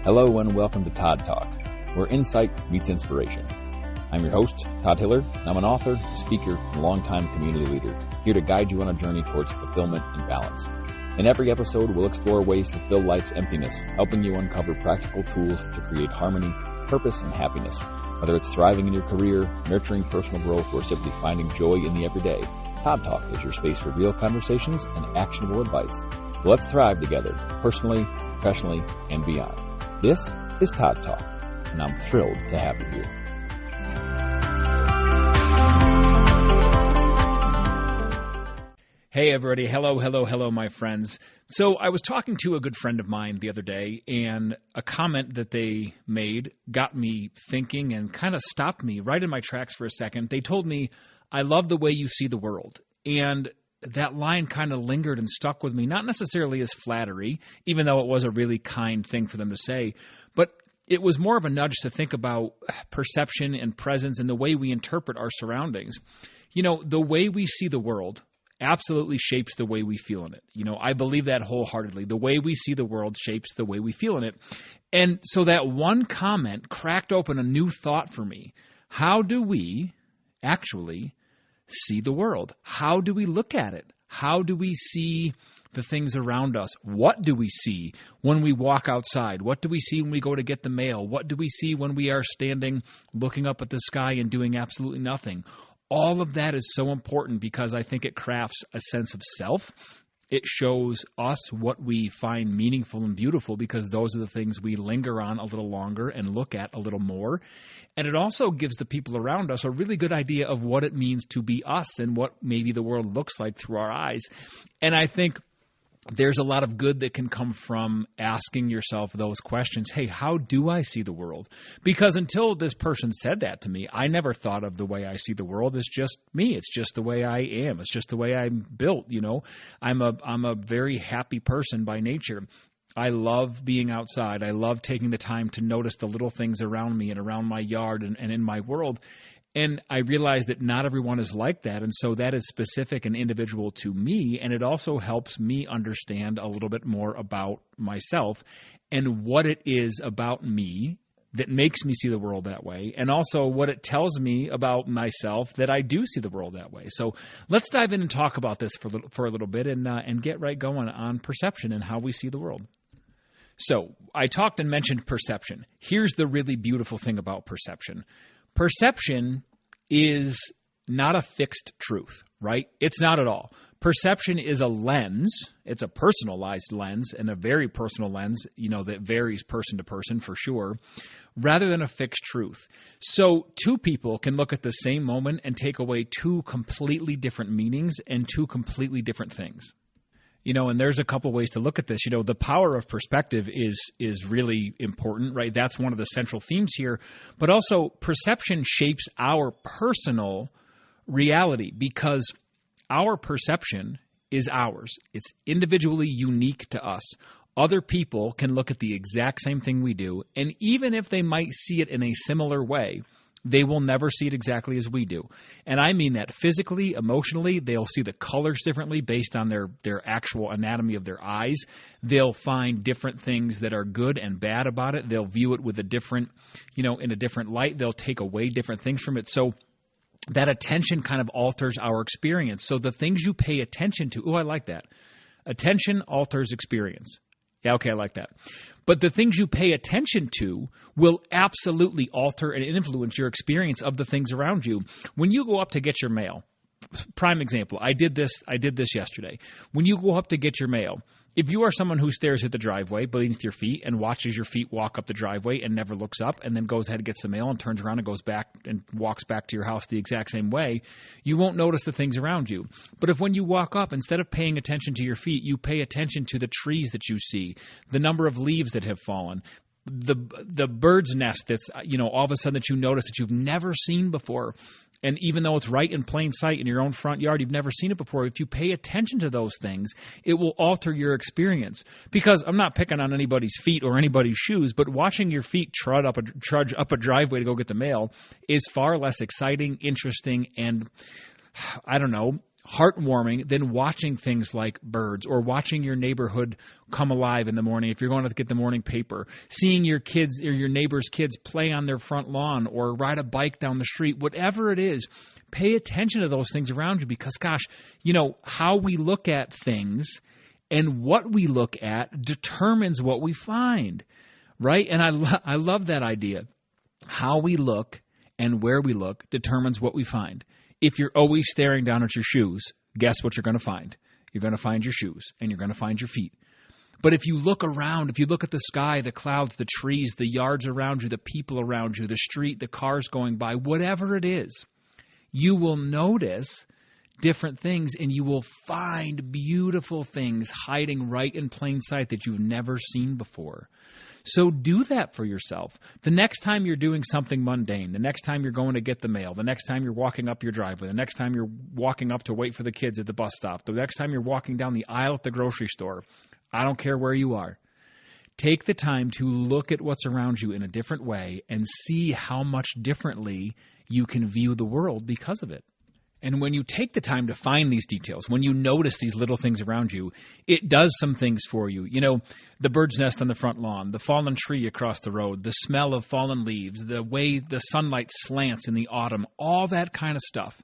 Hello and welcome to Todd Talk, where insight meets inspiration. I'm your host, Todd Hiller, and I'm an author, speaker, and longtime community leader, here to guide you on a journey towards fulfillment and balance. In every episode, we'll explore ways to fill life's emptiness, helping you uncover practical tools to create harmony, purpose, and happiness. Whether it's thriving in your career, nurturing personal growth, or simply finding joy in the everyday, Todd Talk is your space for real conversations and actionable advice. So let's thrive together, personally, professionally, and beyond. This is Todd Talk, and I'm thrilled to have you here. Hey everybody, hello, my friends. So I was talking to a good friend of mine the other day, and a comment that they made got me thinking and kind of stopped me right in my tracks for a second. They told me, "I love the way you see the world." And that line kind of lingered and stuck with me, not necessarily as flattery, even though it was a really kind thing for them to say, but it was more of a nudge to think about perception and presence and the way we interpret our surroundings. You know, the way we see the world absolutely shapes the way we feel in it. You know, I believe that wholeheartedly. The way we see the world shapes the way we feel in it. And so that one comment cracked open a new thought for me. How do we actually see the world? How do we look at it? How do we see the things around us? What do we see when we walk outside? What do we see when we go to get the mail? What do we see when we are standing looking up at the sky and doing absolutely nothing? All of that is so important because I think it crafts a sense of self. It shows us what we find meaningful and beautiful because those are the things we linger on a little longer and look at a little more. And it also gives the people around us a really good idea of what it means to be us and what maybe the world looks like through our eyes. And I think there's a lot of good that can come from asking yourself those questions. Hey, how do I see the world? Because until this person said that to me, I never thought of the way I see the world as just me. It's just the way I am. It's just the way I'm built, you know. I'm a very happy person by nature. I love being outside. I love taking the time to notice the little things around me and around my yard and in my world. And I realize that not everyone is like that, and so that is specific and individual to me, and it also helps me understand a little bit more about myself and what it is about me that makes me see the world that way, and also what it tells me about myself that I do see the world that way. So let's dive in and talk about this for a little bit and get right going on perception and how we see the world. So I talked and mentioned perception. Here's the really beautiful thing about perception. Perception is not a fixed truth, right? It's not at all. Perception is a lens. It's a personalized lens and a very personal lens, you know, that varies person to person for sure, rather than a fixed truth. So two people can look at the same moment and take away two completely different meanings and two completely different things. You know, and there's a couple ways to look at this. You know, the power of perspective is really important, right? That's one of the central themes here. But also, perception shapes our personal reality because our perception is ours. It's individually unique to us. Other people can look at the exact same thing we do, and even if they might see it in a similar way, they will never see it exactly as we do. And I mean that physically, emotionally. They'll see the colors differently based on their actual anatomy of their eyes. They'll find different things that are good and bad about it. They'll view it with a different, you know, in a different light. They'll take away different things from it. So that attention kind of alters our experience. So the things you pay attention to, I like that. Attention alters experience. Yeah, okay, I like that. But the things you pay attention to will absolutely alter and influence your experience of the things around you. When you go up to get your mail, prime example, I did this yesterday. When you go up to get your mail, if you are someone who stares at the driveway beneath your feet and watches your feet walk up the driveway and never looks up and then goes ahead and gets the mail and turns around and goes back and walks back to your house the exact same way, you won't notice the things around you. But if when you walk up, instead of paying attention to your feet, you pay attention to the trees that you see, the number of leaves that have fallen, the bird's nest that's, you know, all of a sudden that you notice that you've never seen before. And even though it's right in plain sight in your own front yard, you've never seen it before. If you pay attention to those things, it will alter your experience. Because I'm not picking on anybody's feet or anybody's shoes, but watching your feet trudge up a driveway to go get the mail is far less exciting, interesting, and I don't know, heartwarming than watching things like birds or watching your neighborhood come alive in the morning if you're going to get the morning paper, seeing your kids or your neighbor's kids play on their front lawn or ride a bike down the street, whatever it is. Pay attention to those things around you because, gosh, how we look at things and what we look at determines what we find, right? And I love that idea. How we look and where we look determines what we find. If you're always staring down at your shoes, guess what you're going to find? You're going to find your shoes and you're going to find your feet. But if you look around, if you look at the sky, the clouds, the trees, the yards around you, the people around you, the street, the cars going by, whatever it is, you will notice different things and you will find beautiful things hiding right in plain sight that you've never seen before. So do that for yourself. The next time you're doing something mundane, the next time you're going to get the mail, the next time you're walking up your driveway, the next time you're walking up to wait for the kids at the bus stop, the next time you're walking down the aisle at the grocery store, I don't care where you are. Take the time to look at what's around you in a different way and see how much differently you can view the world because of it. And when you take the time to find these details, when you notice these little things around you, it does some things for you. The bird's nest on the front lawn, the fallen tree across the road, the smell of fallen leaves, the way the sunlight slants in the autumn, all that kind of stuff,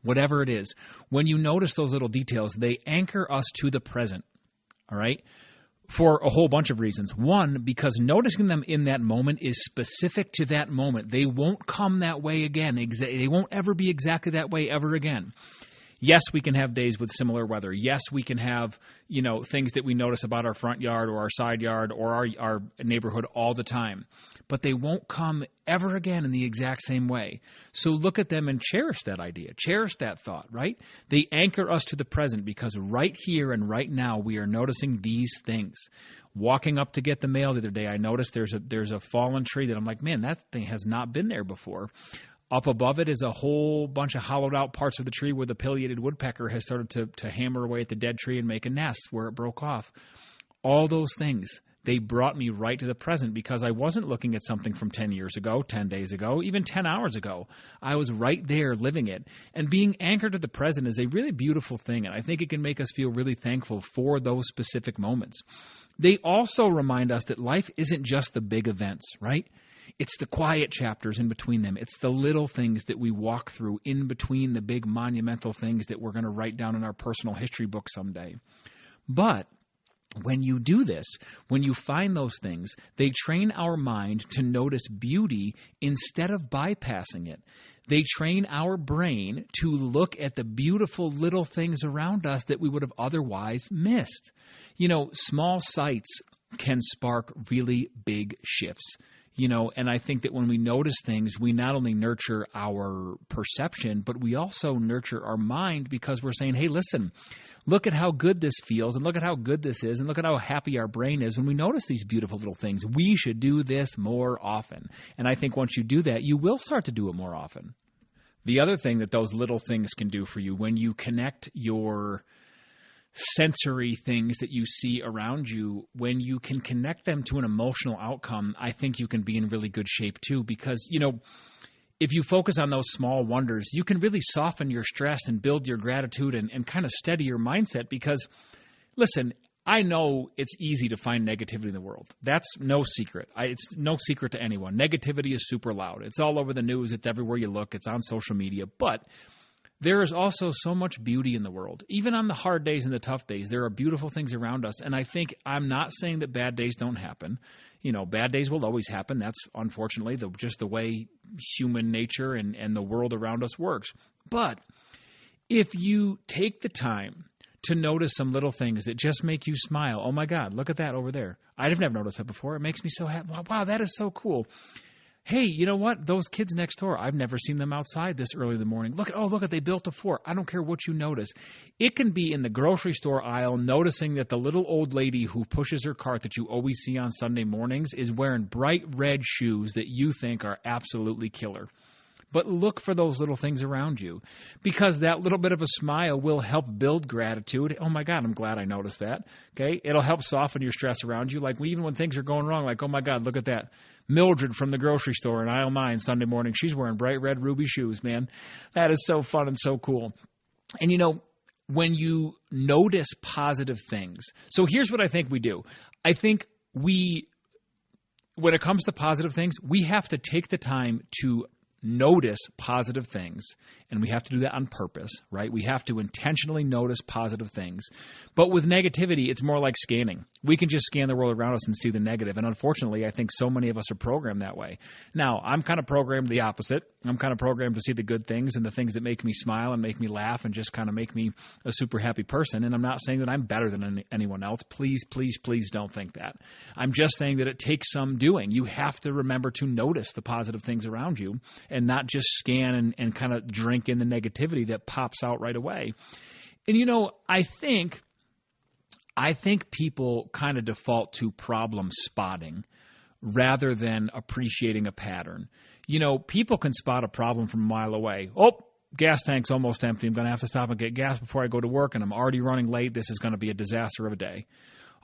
whatever it is. When you notice those little details, they anchor us to the present, all right? For a whole bunch of reasons. One, because noticing them in that moment is specific to that moment. They won't come that way again. They won't ever be exactly that way ever again. Yes, we can have days with similar weather. Yes, we can have, things that we notice about our front yard or our side yard or our neighborhood all the time. But they won't come ever again in the exact same way. So look at them and cherish that idea. Cherish that thought, right? They anchor us to the present because right here and right now we are noticing these things. Walking up to get the mail the other day, I noticed there's a fallen tree that I'm like, man, that thing has not been there before. Up above it is a whole bunch of hollowed out parts of the tree where the pileated woodpecker has started to hammer away at the dead tree and make a nest where it broke off. All those things, they brought me right to the present because I wasn't looking at something from 10 years ago, 10 days ago, even 10 hours ago. I was right there living it. And being anchored to the present is a really beautiful thing, and I think it can make us feel really thankful for those specific moments. They also remind us that life isn't just the big events, right? It's the quiet chapters in between them. It's the little things that we walk through in between the big monumental things that we're going to write down in our personal history book someday. But when you do this, when you find those things, they train our mind to notice beauty instead of bypassing it. They train our brain to look at the beautiful little things around us that we would have otherwise missed. Small sights can spark really big shifts. And I think that when we notice things, we not only nurture our perception, but we also nurture our mind because we're saying, hey, listen, look at how good this feels and look at how good this is and look at how happy our brain is when we notice these beautiful little things. We should do this more often. And I think once you do that, you will start to do it more often. The other thing that those little things can do for you when you connect your sensory things that you see around you, when you can connect them to an emotional outcome, I think you can be in really good shape too. Because, if you focus on those small wonders, you can really soften your stress and build your gratitude and kind of steady your mindset. Because, listen, I know it's easy to find negativity in the world. That's no secret. It's no secret to anyone. Negativity is super loud. It's all over the news. It's everywhere you look. It's on social media. But there is also so much beauty in the world. Even on the hard days and the tough days, there are beautiful things around us. And I think I'm not saying that bad days don't happen. Bad days will always happen. That's unfortunately just the way human nature and the world around us works. But if you take the time to notice some little things that just make you smile, oh my God, look at that over there. I've never noticed that before. It makes me so happy. Wow, that is so cool. Hey, you know what? Those kids next door, I've never seen them outside this early in the morning. Look, they built a fort. I don't care what you notice. It can be in the grocery store aisle noticing that the little old lady who pushes her cart that you always see on Sunday mornings is wearing bright red shoes that you think are absolutely killer. But look for those little things around you because that little bit of a smile will help build gratitude. Oh, my God, I'm glad I noticed that. Okay, it'll help soften your stress around you. Like even when things are going wrong, like, oh, my God, look at that. Mildred from the grocery store in aisle 9 Sunday morning, she's wearing bright red ruby shoes, man. That is so fun and so cool. And, when you notice positive things. So here's what I think we do. I think when it comes to positive things, we have to take the time to notice positive things, and we have to do that on purpose, right? We have to intentionally notice positive things. But with negativity, it's more like scanning. We can just scan the world around us and see the negative, and unfortunately, I think so many of us are programmed that way. Now, I'm kind of programmed the opposite. I'm kind of programmed to see the good things and the things that make me smile and make me laugh and just kind of make me a super happy person, and I'm not saying that I'm better than anyone else. Please, please, please don't think that. I'm just saying that it takes some doing. You have to remember to notice the positive things around you and not just scan and kind of drink in the negativity that pops out right away. And, I think people kind of default to problem spotting rather than appreciating a pattern. People can spot a problem from a mile away. Oh, gas tank's almost empty. I'm going to have to stop and get gas before I go to work, and I'm already running late. This is going to be a disaster of a day.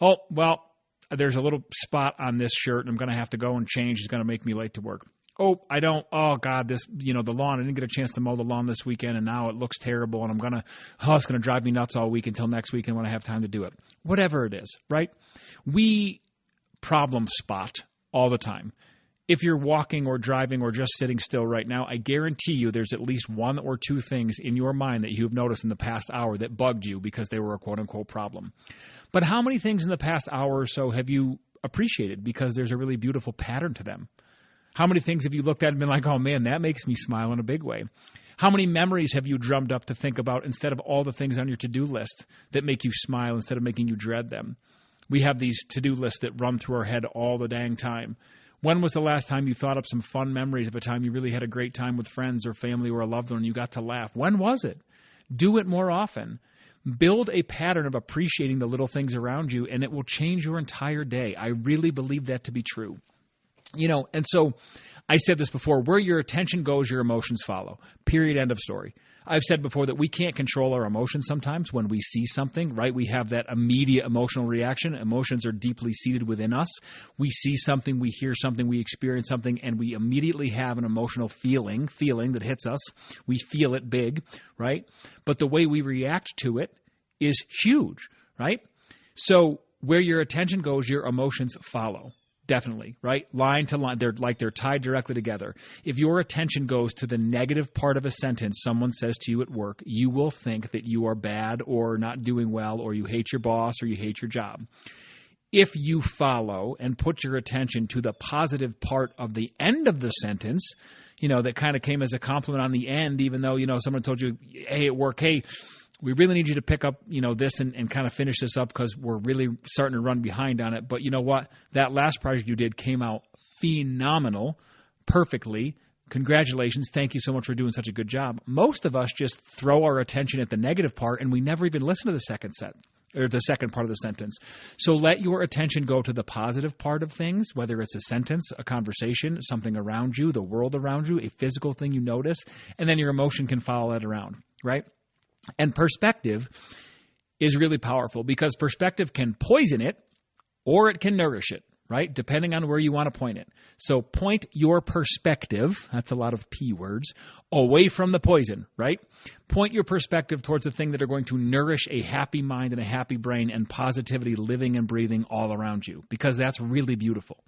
Oh, well, there's a little spot on this shirt, and I'm going to have to go and change. It's going to make me late to work. Oh, God, the lawn, I didn't get a chance to mow the lawn this weekend, and now it looks terrible, and it's going to drive me nuts all week until next weekend when I have time to do it. Whatever it is, right? We problem spot all the time. If you're walking or driving or just sitting still right now, I guarantee you there's at least one or two things in your mind that you've noticed in the past hour that bugged you because they were a quote-unquote problem. But how many things in the past hour or so have you appreciated because there's a really beautiful pattern to them? How many things have you looked at and been like, oh, man, that makes me smile in a big way? How many memories have you drummed up to think about instead of all the things on your to-do list that make you smile instead of making you dread them? We have these to-do lists that run through our head all the dang time. When was the last time you thought up some fun memories of a time you really had a great time with friends or family or a loved one and you got to laugh? When was it? Do it more often. Build a pattern of appreciating the little things around you, and it will change your entire day. I really believe that to be true. And so I said this before, where your attention goes, your emotions follow. Period, end of story. I've said before that we can't control our emotions sometimes when we see something, right? We have that immediate emotional reaction. Emotions are deeply seated within us. We see something, we hear something, we experience something, and we immediately have an emotional feeling that hits us. We feel it big, right? But the way we react to it is huge, right? So where your attention goes, your emotions follow. Definitely, right? Line to line. They're tied directly together. If your attention goes to the negative part of a sentence someone says to you at work, you will think that you are bad or not doing well or you hate your boss or you hate your job. If you follow and put your attention to the positive part of the end of the sentence, that kind of came as a compliment on the end, even though, someone told you, hey, at work, hey, we really need you to pick up, this and kind of finish this up because we're really starting to run behind on it. But you know what? That last project you did came out phenomenal, perfectly. Congratulations. Thank you so much for doing such a good job. Most of us just throw our attention at the negative part and we never even listen to the second part of the sentence. So let your attention go to the positive part of things, whether it's a sentence, a conversation, something around you, the world around you, a physical thing you notice, and then your emotion can follow that around, right? And perspective is really powerful because perspective can poison it or it can nourish it, right? Depending on where you want to point it. So point your perspective, that's a lot of P words, away from the poison, right? Point your perspective towards the thing that are going to nourish a happy mind and a happy brain and positivity living and breathing all around you because that's really beautiful.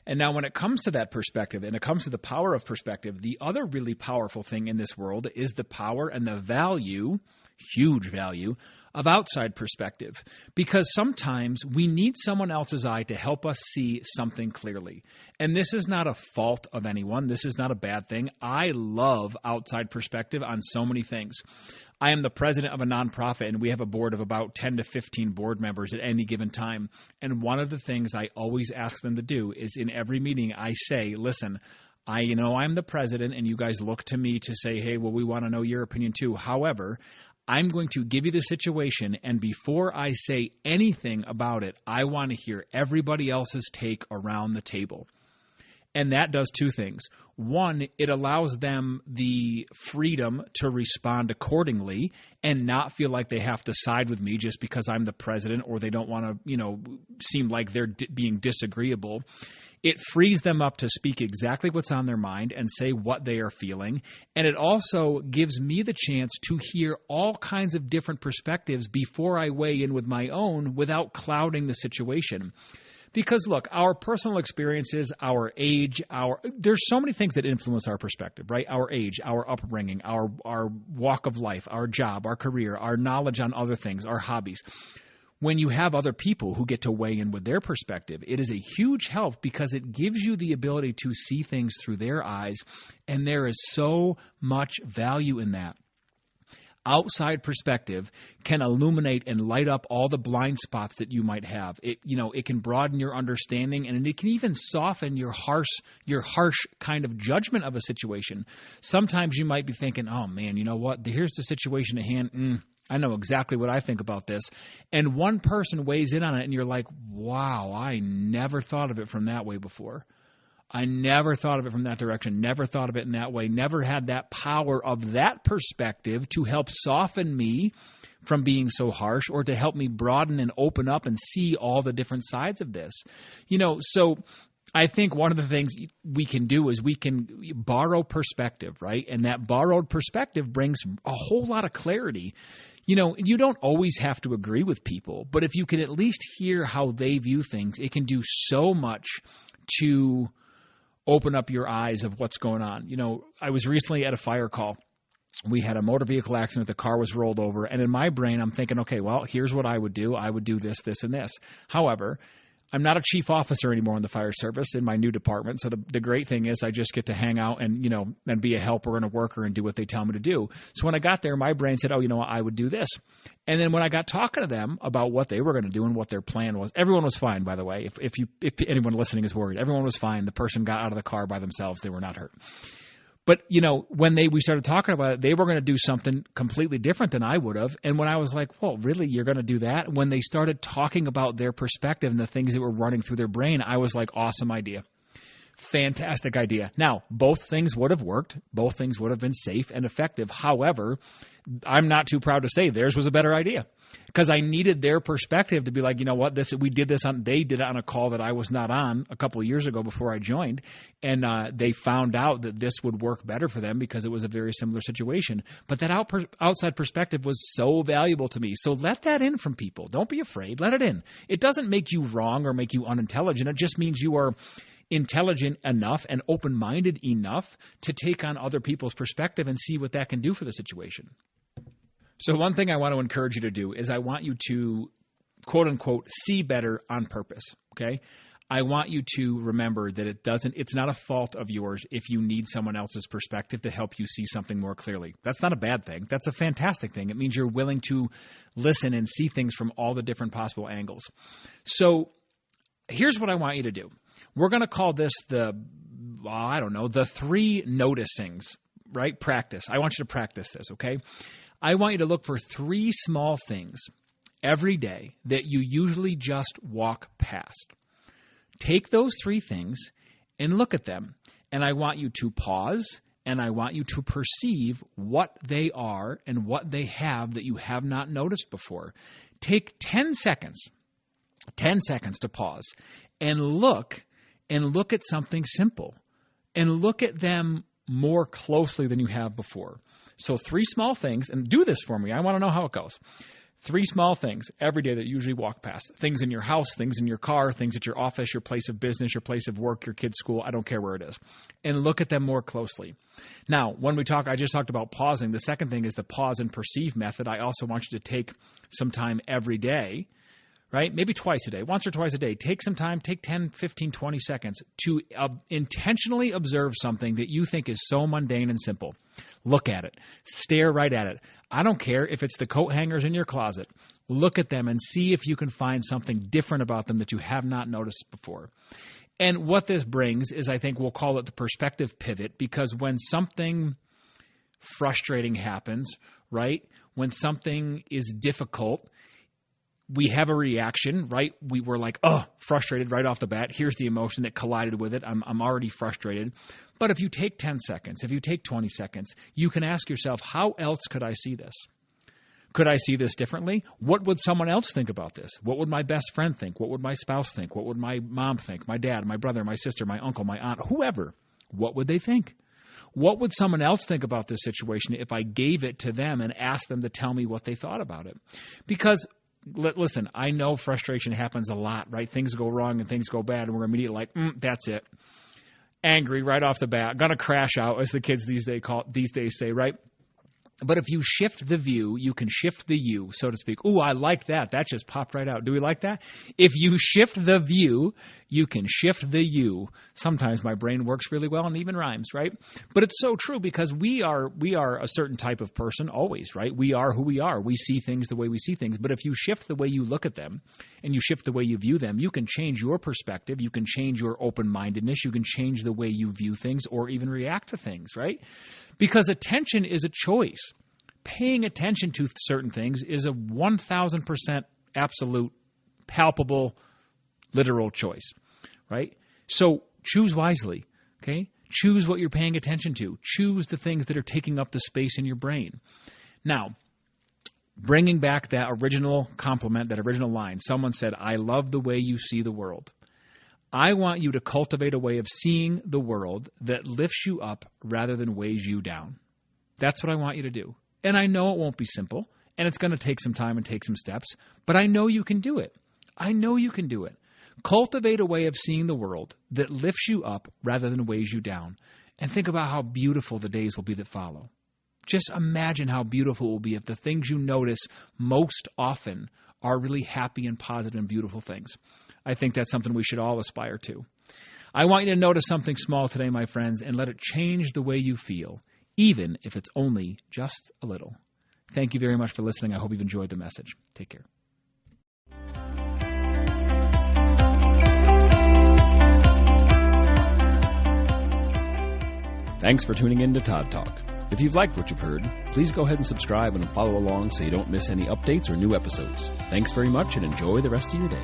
And now when it comes to that perspective and it comes to the power of perspective, the other really powerful thing in this world is the power and the value, huge value, of outside perspective. Because sometimes we need someone else's eye to help us see something clearly. And this is not a fault of anyone. This is not a bad thing. I love outside perspective on so many things. I am the president of a nonprofit, and we have a board of about 10 to 15 board members at any given time. And one of the things I always ask them to do is in every meeting I say, listen, I'm the president, and you guys look to me to say, hey, well, we want to know your opinion too. However, I'm going to give you the situation, and before I say anything about it, I want to hear everybody else's take around the table. And that does two things. One, it allows them the freedom to respond accordingly and not feel like they have to side with me just because I'm the president or they don't want to, seem like they're being disagreeable. It frees them up to speak exactly what's on their mind and say what they are feeling. And it also gives me the chance to hear all kinds of different perspectives before I weigh in with my own without clouding the situation. Because look, our personal experiences, our age, there's so many things that influence our perspective, right? Our age, our upbringing, our walk of life, our job, our career, our knowledge on other things, our hobbies. When you have other people who get to weigh in with their perspective, it is a huge help because it gives you the ability to see things through their eyes, and there is so much value in that. Outside perspective can illuminate and light up all the blind spots that you might have. It can broaden your understanding, and it can even soften your harsh kind of judgment of a situation. Sometimes you might be thinking, oh man, you know what? Here's the situation at hand. I know exactly what I think about this. And one person weighs in on it and you're like, wow, I never thought of it from that way before. I never thought of it from that direction, never thought of it in that way, never had that power of that perspective to help soften me from being so harsh or to help me broaden and open up and see all the different sides of this. So I think one of the things we can do is we can borrow perspective, right? And that borrowed perspective brings a whole lot of clarity. You don't always have to agree with people, but if you can at least hear how they view things, it can do so much to open up your eyes of what's going on. I was recently at a fire call. We had a motor vehicle accident. The car was rolled over. And in my brain, I'm thinking, okay, well, here's what I would do. I would do this, this, and this. However, I'm not a chief officer anymore in the fire service in my new department. So the great thing is I just get to hang out and be a helper and a worker and do what they tell me to do. So when I got there, my brain said, oh, I would do this. And then when I got talking to them about what they were going to do and what their plan was, everyone was fine, by the way. If anyone listening is worried, everyone was fine. The person got out of the car by themselves. They were not hurt. But, when we started talking about it, they were going to do something completely different than I would have. And when I was like, well, really, you're going to do that? When they started talking about their perspective and the things that were running through their brain, I was like, awesome idea. Fantastic idea. Now, both things would have worked. Both things would have been safe and effective. However, I'm not too proud to say theirs was a better idea because I needed their perspective to be like, you know what, they did it on a call that I was not on a couple of years ago before I joined. And they found out that this would work better for them because it was a very similar situation. But that outside perspective was so valuable to me. So let that in from people. Don't be afraid. Let it in. It doesn't make you wrong or make you unintelligent. It just means you are intelligent enough and open-minded enough to take on other people's perspective and see what that can do for the situation. So one thing I want to encourage you to do is I want you to, quote unquote, see better on purpose. Okay. I want you to remember that it's not a fault of yours if you need someone else's perspective to help you see something more clearly. That's not a bad thing. That's a fantastic thing. It means you're willing to listen and see things from all the different possible angles. So here's what I want you to do. We're going to call this the 3 noticings, right? Practice. I want you to practice this, okay? I want you to look for 3 small things every day that you usually just walk past. Take those 3 things and look at them. And I want you to pause and I want you to perceive what they are and what they have that you have not noticed before. Take 10 seconds to pause and look at something simple and look at them more closely than you have before. So 3 small things, and do this for me. I want to know how it goes. 3 small things every day that you usually walk past. Things in your house, things in your car, things at your office, your place of business, your place of work, your kid's school. I don't care where it is. And look at them more closely. Now, when I just talked about pausing. The second thing is the pause and perceive method. I also want you to take some time every day, right? Maybe twice a day, once or twice a day. Take some time, take 10, 15, 20 seconds to intentionally observe something that you think is so mundane and simple. Look at it. Stare right at it. I don't care if it's the coat hangers in your closet. Look at them and see if you can find something different about them that you have not noticed before. And what this brings is, I think we'll call it the perspective pivot, because when something frustrating happens, right? When something is difficult, we have a reaction, right? We were like, frustrated right off the bat. Here's the emotion that collided with it. I'm already frustrated. But if you take 10 seconds, if you take 20 seconds, you can ask yourself, how else could I see this? Could I see this differently? What would someone else think about this? What would my best friend think? What would my spouse think? What would my mom think? My dad, my brother, my sister, my uncle, my aunt, whoever. What would they think? What would someone else think about this situation if I gave it to them and asked them to tell me what they thought about it? Because, listen, I know frustration happens a lot, right? Things go wrong and things go bad, and we're immediately like, that's it. Angry right off the bat, gonna crash out, as the kids these days say, right? But if you shift the view, you can shift the you, so to speak. Ooh, I like that. That just popped right out. Do we like that? If you shift the view, you can shift the you. Sometimes my brain works really well and even rhymes, right? But it's so true because we are a certain type of person always, right? We are who we are. We see things the way we see things. But if you shift the way you look at them and you shift the way you view them, you can change your perspective. You can change your open-mindedness. You can change the way you view things or even react to things, right? Because attention is a choice. Paying attention to certain things is a 1,000% absolute, palpable, literal choice, right? So choose wisely, okay? Choose what you're paying attention to. Choose the things that are taking up the space in your brain. Now, bringing back that original compliment, that original line, someone said, I love the way you see the world. I want you to cultivate a way of seeing the world that lifts you up rather than weighs you down. That's what I want you to do. And I know it won't be simple, and it's going to take some time and take some steps, but I know you can do it. I know you can do it. Cultivate a way of seeing the world that lifts you up rather than weighs you down. And think about how beautiful the days will be that follow. Just imagine how beautiful it will be if the things you notice most often are really happy and positive and beautiful things. I think that's something we should all aspire to. I want you to notice something small today, my friends, and let it change the way you feel, even if it's only just a little. Thank you very much for listening. I hope you've enjoyed the message. Take care. Thanks for tuning in to Todd Talk. If you've liked what you've heard, please go ahead and subscribe and follow along so you don't miss any updates or new episodes. Thanks very much and enjoy the rest of your day.